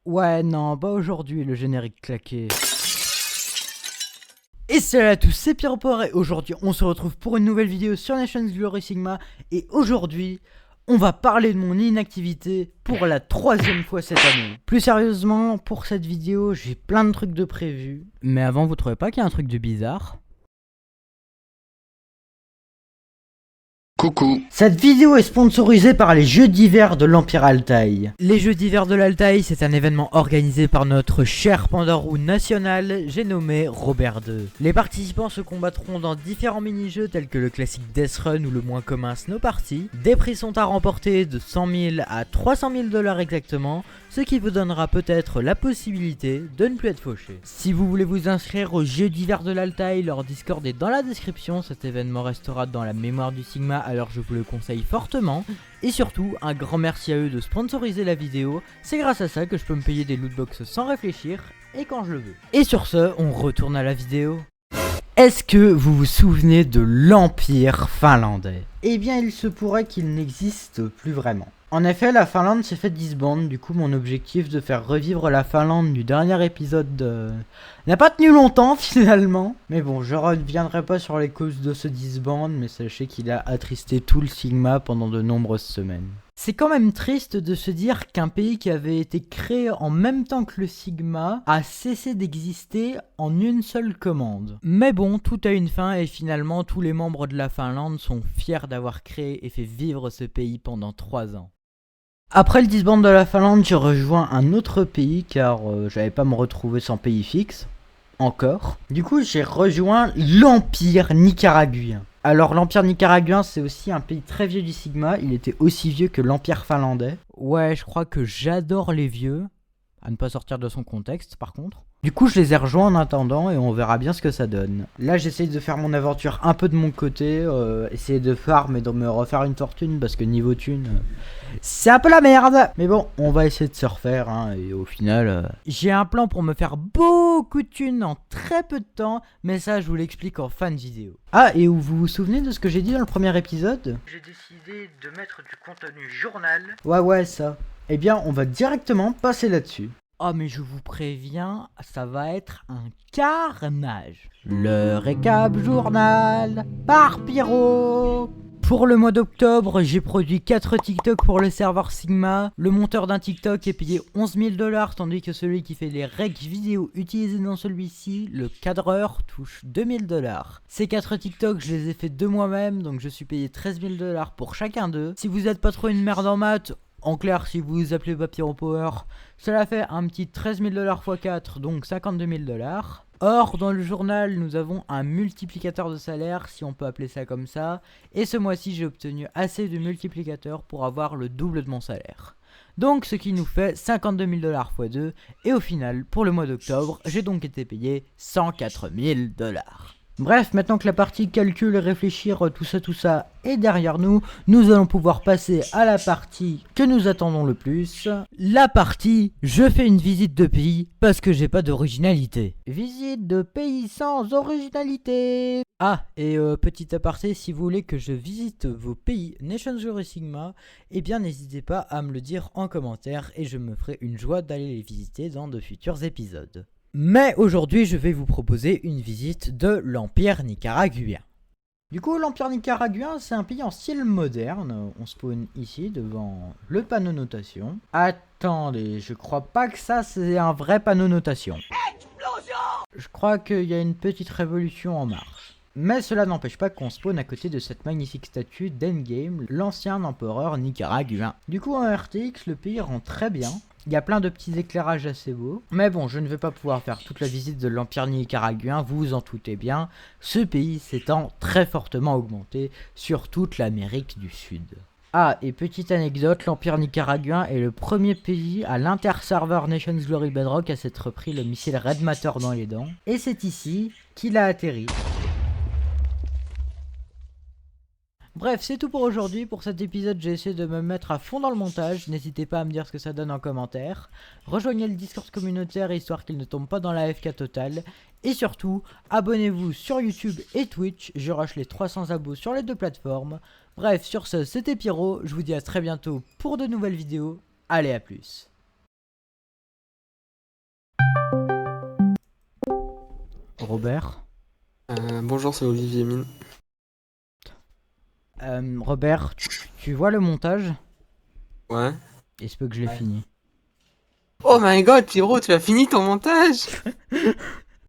Ouais, non, pas aujourd'hui, le générique claqué. Et salut à tous, c'est Pierre et aujourd'hui on se retrouve pour une nouvelle vidéo sur Nations Glory Sigma. Et aujourd'hui, on va parler de mon inactivité pour la 3e fois cette année. Plus sérieusement, pour cette vidéo, j'ai plein de trucs de prévus. Mais avant, vous trouvez pas qu'il y a un truc de bizarre ? Coucou. Cette vidéo est sponsorisée par les Jeux d'hiver de l'Empire Altaï. Les Jeux d'hiver de l'Altaï, c'est un événement organisé par notre cher pandarou national, j'ai nommé Robert II. Les participants se combattront dans différents mini-jeux tels que le classique Death Run ou le moins commun Snow Party. Des prix sont à remporter de 100 000 à 300 000 $ exactement, ce qui vous donnera peut-être la possibilité de ne plus être fauché. Si vous voulez vous inscrire aux Jeux d'hiver de l'Altaï, leur Discord est dans la description, cet événement restera dans la mémoire du Sigma, alors je vous le conseille fortement. Et surtout, un grand merci à eux de sponsoriser la vidéo, c'est grâce à ça que je peux me payer des lootbox sans réfléchir, et quand je le veux. Et sur ce, on retourne à la vidéo. Est-ce que vous vous souvenez de l'Empire finlandais ? Eh bien, il se pourrait qu'il n'existe plus vraiment. En effet, la Finlande s'est fait disband, du coup mon objectif de faire revivre la Finlande du dernier épisode n'a pas tenu longtemps finalement. Mais bon, je reviendrai pas sur les causes de ce disband, mais sachez qu'il a attristé tout le Sigma pendant de nombreuses semaines. C'est quand même triste de se dire qu'un pays qui avait été créé en même temps que le Sigma a cessé d'exister en une seule commande. Mais bon, tout a une fin et finalement tous les membres de la Finlande sont fiers d'avoir créé et fait vivre ce pays pendant 3 ans. Après le disband de la Finlande, j'ai rejoint un autre pays car j'avais pas me retrouver sans pays fixe. Encore. Du coup, j'ai rejoint l'Empire nicaraguien. Alors, l'Empire nicaraguien, c'est aussi un pays très vieux du Sigma. Il était aussi vieux que l'Empire finlandais. Ouais, je crois que j'adore les vieux. À ne pas sortir de son contexte, par contre. Du coup, je les ai rejoints en attendant et on verra bien ce que ça donne. Là, j'essaye de faire mon aventure un peu de mon côté. Essayer de farm et de me refaire une fortune parce que niveau thune, c'est un peu la merde. Mais bon, on va essayer de se refaire. Hein, et au final, j'ai un plan pour me faire beaucoup de thunes en très peu de temps. Mais ça, je vous l'explique en fin de vidéo. Ah, et vous vous souvenez de ce que j'ai dit dans le premier épisode ? J'ai décidé de mettre du contenu journal. Ouais, ça. Eh bien, on va directement passer là-dessus. Oh mais je vous préviens, ça va être un carnage. Le récap journal par Pyro. Pour le mois d'octobre, j'ai produit 4 TikTok pour le serveur Sigma. Le monteur d'un TikTok est payé 11 000 $, tandis que celui qui fait les règles vidéo utilisées dans celui-ci, le cadreur, touche 2 000 $. Ces 4 TikTok, je les ai fait de moi-même, donc je suis payé 13 000 $ pour chacun d'eux. Si vous êtes pas trop une merde en maths, en clair, si vous vous appelez pas Pyro Power, cela fait un petit 13 000 $ x 4, donc 52 000 $. Or, dans le journal, nous avons un multiplicateur de salaire, si on peut appeler ça comme ça. Et ce mois-ci, j'ai obtenu assez de multiplicateurs pour avoir le double de mon salaire. Donc, ce qui nous fait 52 000 $ x 2. Et au final, pour le mois d'octobre, j'ai donc été payé 104 000 $. Bref, maintenant que la partie calcul, réfléchir, tout ça est derrière nous, nous allons pouvoir passer à la partie que nous attendons le plus. La partie, je fais une visite de pays parce que j'ai pas d'originalité. Visite de pays sans originalité. Ah, et petit aparté, si vous voulez que je visite vos pays Nations Glory Sigma, eh bien n'hésitez pas à me le dire en commentaire et je me ferai une joie d'aller les visiter dans de futurs épisodes. Mais aujourd'hui, je vais vous proposer une visite de l'Empire nicaraguien. Du coup, l'Empire nicaraguien, c'est un pays en style moderne. On spawn ici, devant le panneau notation. Attendez, je crois pas que ça, c'est un vrai panneau notation. Explosion! Je crois qu'il y a une petite révolution en marche. Mais cela n'empêche pas qu'on spawn à côté de cette magnifique statue d'Endgame, l'ancien empereur nicaraguien. Du coup, en RTX, le pays rend très bien. Il y a plein de petits éclairages assez beaux. Mais bon, je ne vais pas pouvoir faire toute la visite de l'Empire nicaraguien, vous vous en doutez bien. Ce pays s'étend très fortement augmenté sur toute l'Amérique du Sud. Ah, et petite anecdote, l'Empire nicaraguien est le premier pays à l'inter-server Nations Glory Bedrock à s'être pris le missile Red Matter dans les dents. Et c'est ici qu'il a atterri. Bref, c'est tout pour aujourd'hui. Pour cet épisode, j'ai essayé de me mettre à fond dans le montage. N'hésitez pas à me dire ce que ça donne en commentaire. Rejoignez le Discord communautaire histoire qu'il ne tombe pas dans la AFK totale. Et surtout, abonnez-vous sur YouTube et Twitch. Je rush les 300 abos sur les deux plateformes. Bref, sur ce, c'était Pyro. Je vous dis à très bientôt pour de nouvelles vidéos. Allez, à plus. Robert. Bonjour, c'est Olivier Mine. Robert, tu vois le montage? Ouais. Il se peut que je l'ai Ouais. fini. Oh my god, Pierrot, tu as fini ton montage?